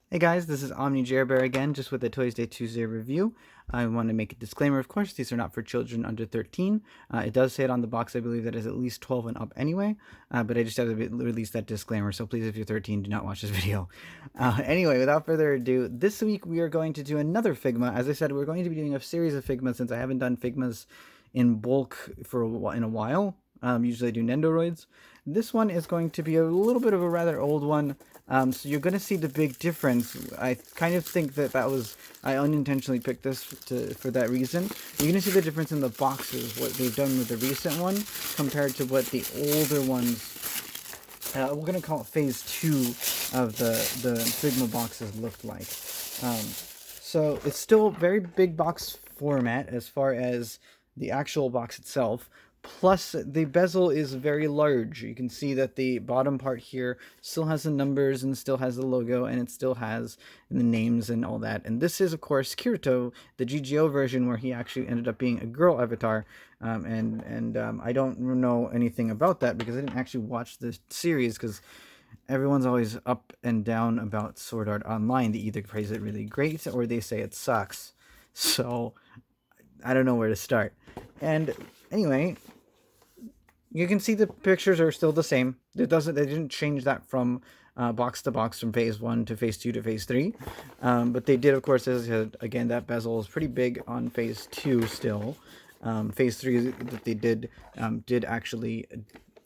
Hey guys, this is Omni Bear again, just with a Toysday Tuesday review. I want to make a disclaimer, of course, these are not for children under 13. It does say it on the box, I believe, that is at least 12 and up anyway, but I just have to release that disclaimer, so please, if you're 13, do not watch this video. Anyway, without further ado, this week we are going to do another Figma. As I said, we're going to be doing a series of Figmas since I haven't done Figmas in bulk in a while. Usually I do Nendoroids. This one is going to be a little bit of a rather old one. So you're going to see the big difference. I kind of think that I unintentionally picked this for that reason. You're going to see the difference in the boxes, what they've done with the recent one compared to what the older ones, we're going to call it phase 2 of the Figma boxes looked like. So it's still very big box format as far as the actual box itself. Plus, the bezel is very large. You can see that the bottom part here still has the numbers and still has the logo, and it still has the names and all that. And this is, of course, Kirito, the GGO version, where he actually ended up being a girl avatar. I don't know anything about that because I didn't actually watch the series, because everyone's always up and down about Sword Art Online. They either praise it really great or they say it sucks. So I don't know where to start. And anyway, you can see the pictures are still the same. They didn't change that from box to box, from phase 1 to phase 2 to phase 3. But they did, of course, as I said, again, that bezel is pretty big on phase 2 still. Phase 3 that they did actually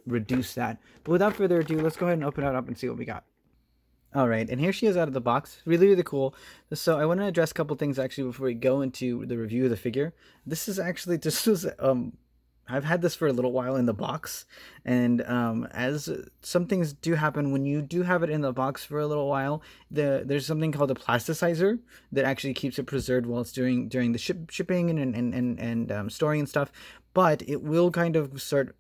reduce that. But without further ado, let's go ahead and open it up and see what we got. All right, and here she is out of the box. Really, really cool. So I want to address a couple things actually before we go into the review of the figure. This was I've had this for a little while in the box, and as some things do happen when you do have it in the box for a little while, there's something called a plasticizer that actually keeps it preserved while it's during the shipping and storing and stuff. But it will kind of start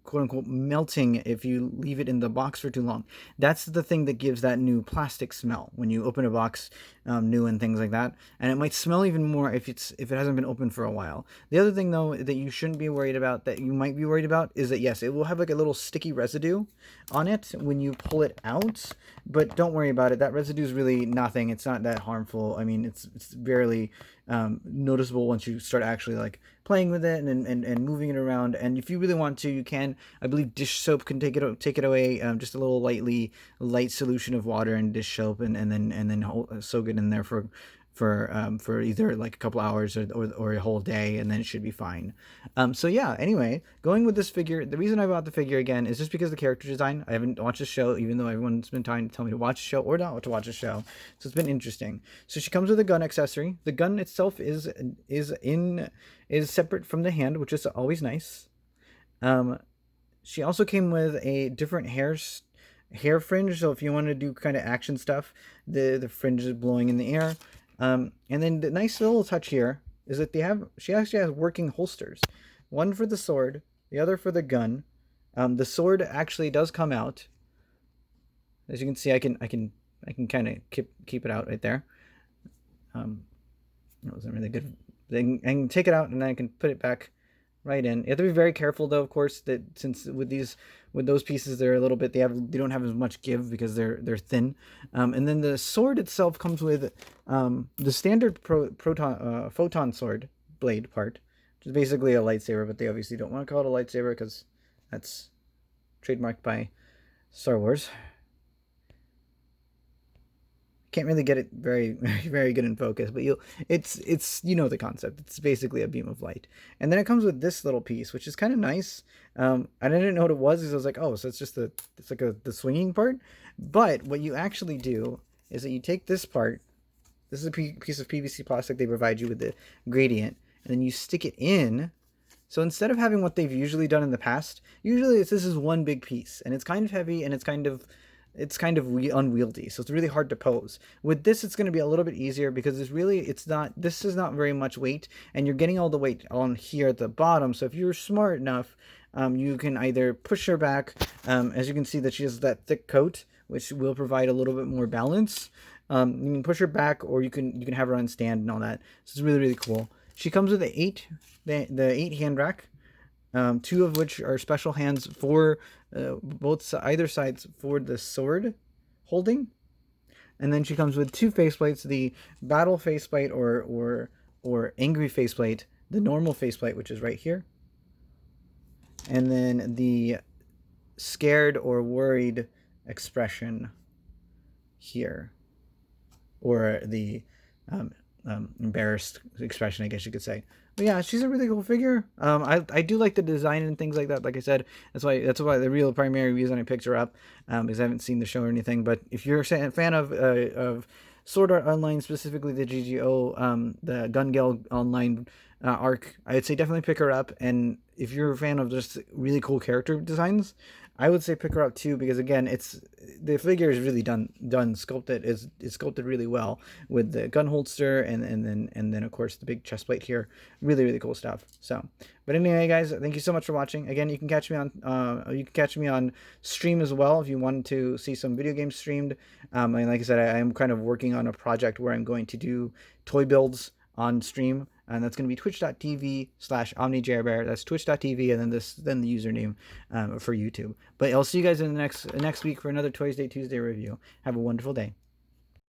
quote unquote melting if you leave it in the box for too long. That's the thing that gives that new plastic smell when you open a box new and things like that. And it might smell even more if it hasn't been open for a while. The other thing though that you shouldn't be worried about, that you might be worried about, is that yes, it will have like a little sticky residue on it when you pull it out, but don't worry about it. That residue is really nothing. It's not that harmful. I mean, it's barely noticeable once you start actually like playing with it and moving it around. And if you really want to, you can. I believe dish soap can take it away. Just a little light solution of water and dish soap, and then soak it in there for either like a couple hours or a whole day, and then it should be fine. So yeah, anyway, going with this figure, the reason I bought the figure again is just because of the character design. I haven't watched the show, even though everyone's been trying to tell me to watch the show or not to watch the show. So it's been interesting. So she comes with a gun accessory. The gun itself is separate from the hand, which is always nice. She also came with a different hair fringe, so if you want to do kind of action stuff, the fringe is blowing in the air. And then the nice little touch here is that she actually has working holsters, one for the sword, the other for the gun. The sword actually does come out. As you can see, I can kind of keep it out right there. That wasn't really good. I can take it out and then I can put it back right in. You have to be very careful though, of course, that since with those pieces, they're a little bit, they don't have as much give because they're thin. And then the sword itself comes with the standard photon sword blade part, which is basically a lightsaber, but they obviously don't want to call it a lightsaber because that's trademarked by Star Wars. Can't really get it very good in focus, but it's you know the concept. It's basically a beam of light, and then it comes with this little piece, which is kind of nice. I didn't know what it was because I was like, oh, so it's like the swinging part. But what you actually do is that you take this part. This is a piece of PVC plastic they provide you with the gradient, and then you stick it in. So instead of having what they've usually done in the past, usually this is one big piece, and it's kind of heavy, and it's kind of unwieldy, so it's really hard to pose. With this, it's going to be a little bit easier because this is not very much weight, and you're getting all the weight on here at the bottom. So if you're smart enough, you can either push her back, as you can see that she has that thick coat, which will provide a little bit more balance. You can push her back, or you can have her on stand and all that. So it's really, really cool. She comes with the eight hand rack. Two of which are special hands for either sides for the sword holding. And then she comes with 2 faceplates: the battle faceplate or angry faceplate, the normal faceplate, which is right here, and then the scared or worried expression here, or the embarrassed expression, I guess you could say. But yeah, she's a really cool figure. I do like the design and things like that. Like I said, that's why the real primary reason I picked her up, is I haven't seen the show or anything. But if you're a fan of Sword Art Online, specifically the GGO, the Gun Gale Online arc, I'd say definitely pick her up. And if you're a fan of just really cool character designs, I would say pick her up too, because again, the figure is really sculpted. It's sculpted really well with the gun holster and then of course the big chest plate here. Really cool stuff. So, but anyway, guys, thank you so much for watching. Again, you can catch me on stream as well if you want to see some video games streamed. And like I said, I am kind of working on a project where I'm going to do toy builds on stream, and that's going to be twitch.tv/OmniJRBear. That's twitch.tv, and then the username for YouTube. But I'll see you guys in the next week for another Toysday Tuesday review. Have a wonderful day.